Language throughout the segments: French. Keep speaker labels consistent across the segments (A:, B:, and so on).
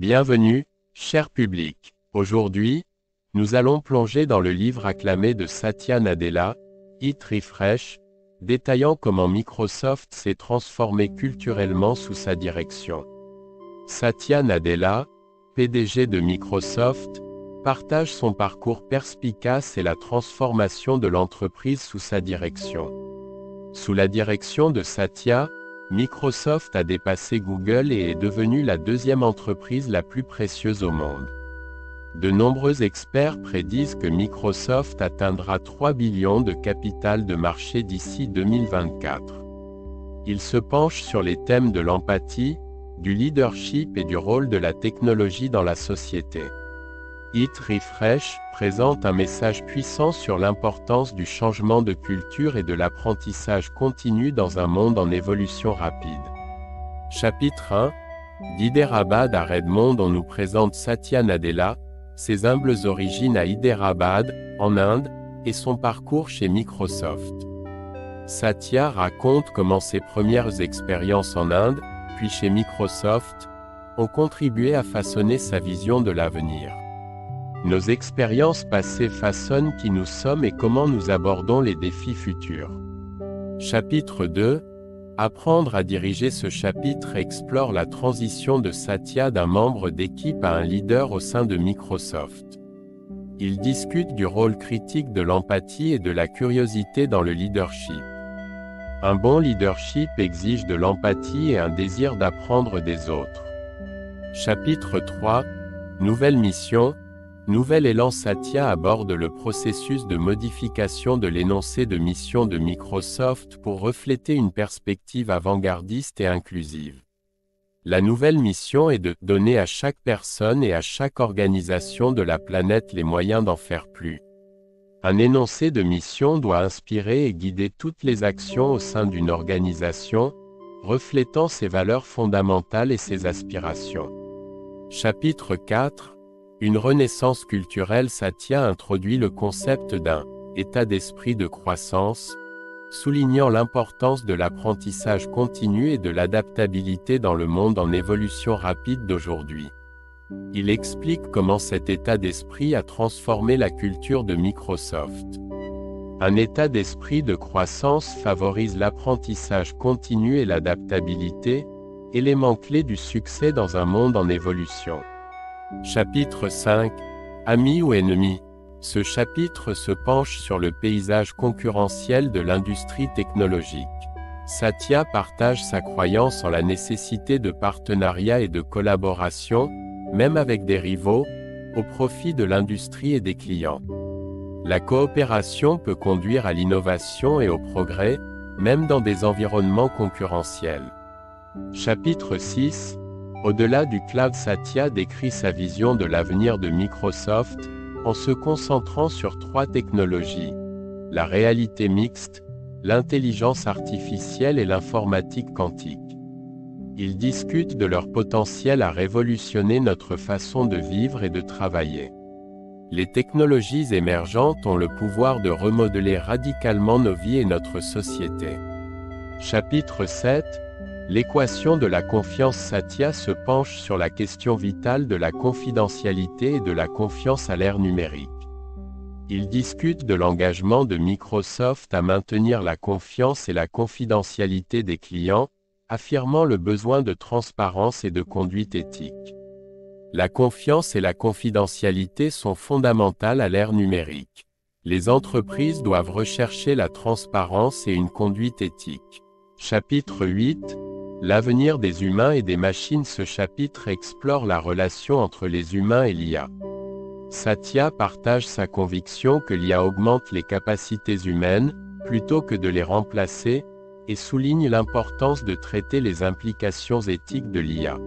A: Bienvenue, cher public. Aujourd'hui, nous allons plonger dans le livre acclamé de Satya Nadella, Hit Refresh, détaillant comment Microsoft s'est transformé culturellement sous sa direction. Satya Nadella, PDG de Microsoft, partage son parcours perspicace et la transformation de l'entreprise sous sa direction. Sous la direction de Satya, Microsoft a dépassé Google et est devenue la deuxième entreprise la plus précieuse au monde. De nombreux experts prédisent que Microsoft atteindra 3 billions de capital de marché d'ici 2024. Ils se penchent sur les thèmes de l'empathie, du leadership et du rôle de la technologie dans la société. Hit Refresh présente un message puissant sur l'importance du changement de culture et de l'apprentissage continu dans un monde en évolution rapide. Chapitre 1 d'Hyderabad à Redmond. On nous présente Satya Nadella, ses humbles origines à Hyderabad, en Inde, et son parcours chez Microsoft. Satya raconte comment ses premières expériences en Inde, puis chez Microsoft, ont contribué à façonner sa vision de l'avenir. Nos expériences passées façonnent qui nous sommes et comment nous abordons les défis futurs. Chapitre 2 Apprendre à diriger. Ce chapitre explore la transition de Satya d'un membre d'équipe à un leader au sein de Microsoft. Il discute du rôle critique de l'empathie et de la curiosité dans le leadership. Un bon leadership exige de l'empathie et un désir d'apprendre des autres. Chapitre 3 Nouvelle mission. Nouvel élan. Satya aborde le processus de modification de l'énoncé de mission de Microsoft pour refléter une perspective avant-gardiste et inclusive. La nouvelle mission est de donner à chaque personne et à chaque organisation de la planète les moyens d'en faire plus. Un énoncé de mission doit inspirer et guider toutes les actions au sein d'une organisation, reflétant ses valeurs fondamentales et ses aspirations. Chapitre 4 Une renaissance culturelle. Satya introduit le concept d'un état d'esprit de croissance, soulignant l'importance de l'apprentissage continu et de l'adaptabilité dans le monde en évolution rapide d'aujourd'hui. Il explique comment cet état d'esprit a transformé la culture de Microsoft. Un état d'esprit de croissance favorise l'apprentissage continu et l'adaptabilité, éléments clés du succès dans un monde en évolution. Chapitre 5 Amis ou ennemis. Ce chapitre se penche sur le paysage concurrentiel de l'industrie technologique. Satya partage sa croyance en la nécessité de partenariat et de collaboration, même avec des rivaux, au profit de l'industrie et des clients. La coopération peut conduire à l'innovation et au progrès, même dans des environnements concurrentiels. Chapitre 6 Au-delà du cloud. Satya décrit sa vision de l'avenir de Microsoft, en se concentrant sur 3 technologies: la réalité mixte, l'intelligence artificielle et l'informatique quantique. Il discute de leur potentiel à révolutionner notre façon de vivre et de travailler. Les technologies émergentes ont le pouvoir de remodeler radicalement nos vies et notre société. Chapitre 7 L'équation de la confiance. Satya se penche sur la question vitale de la confidentialité et de la confiance à l'ère numérique. Il discute de l'engagement de Microsoft à maintenir la confiance et la confidentialité des clients, affirmant le besoin de transparence et de conduite éthique. La confiance et la confidentialité sont fondamentales à l'ère numérique. Les entreprises doivent rechercher la transparence et une conduite éthique. Chapitre 8 L'avenir des humains et des machines. Ce chapitre explore la relation entre les humains et l'IA. Satya partage sa conviction que l'IA augmente les capacités humaines, plutôt que de les remplacer, et souligne l'importance de traiter les implications éthiques de l'IA.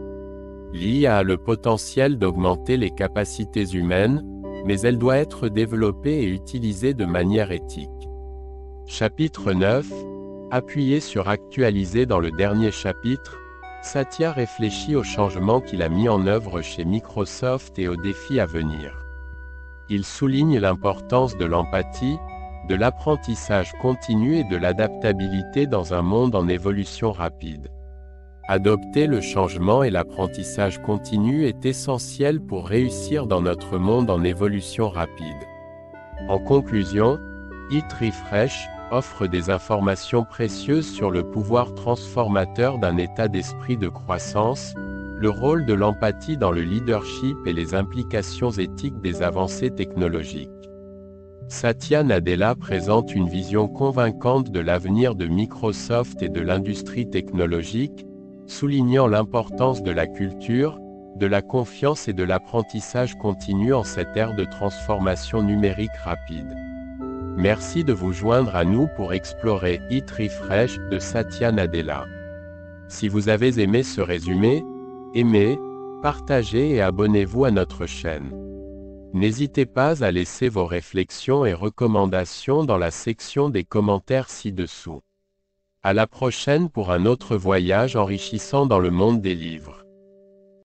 A: L'IA a le potentiel d'augmenter les capacités humaines, mais elle doit être développée et utilisée de manière éthique. Chapitre 9 Appuyé sur actualiser. Dans le dernier chapitre, Satya réfléchit aux changements qu'il a mis en œuvre chez Microsoft et aux défis à venir. Il souligne l'importance de l'empathie, de l'apprentissage continu et de l'adaptabilité dans un monde en évolution rapide. Adopter le changement et l'apprentissage continu est essentiel pour réussir dans notre monde en évolution rapide. En conclusion, Eat Refresh offre des informations précieuses sur le pouvoir transformateur d'un état d'esprit de croissance, le rôle de l'empathie dans le leadership et les implications éthiques des avancées technologiques. Satya Nadella présente une vision convaincante de l'avenir de Microsoft et de l'industrie technologique, soulignant l'importance de la culture, de la confiance et de l'apprentissage continu en cette ère de transformation numérique rapide. Merci de vous joindre à nous pour explorer Eat Refresh de Satya Nadella. Si vous avez aimé ce résumé, aimez, partagez et abonnez-vous à notre chaîne. N'hésitez pas à laisser vos réflexions et recommandations dans la section des commentaires ci-dessous. À la prochaine pour un autre voyage enrichissant dans le monde des livres.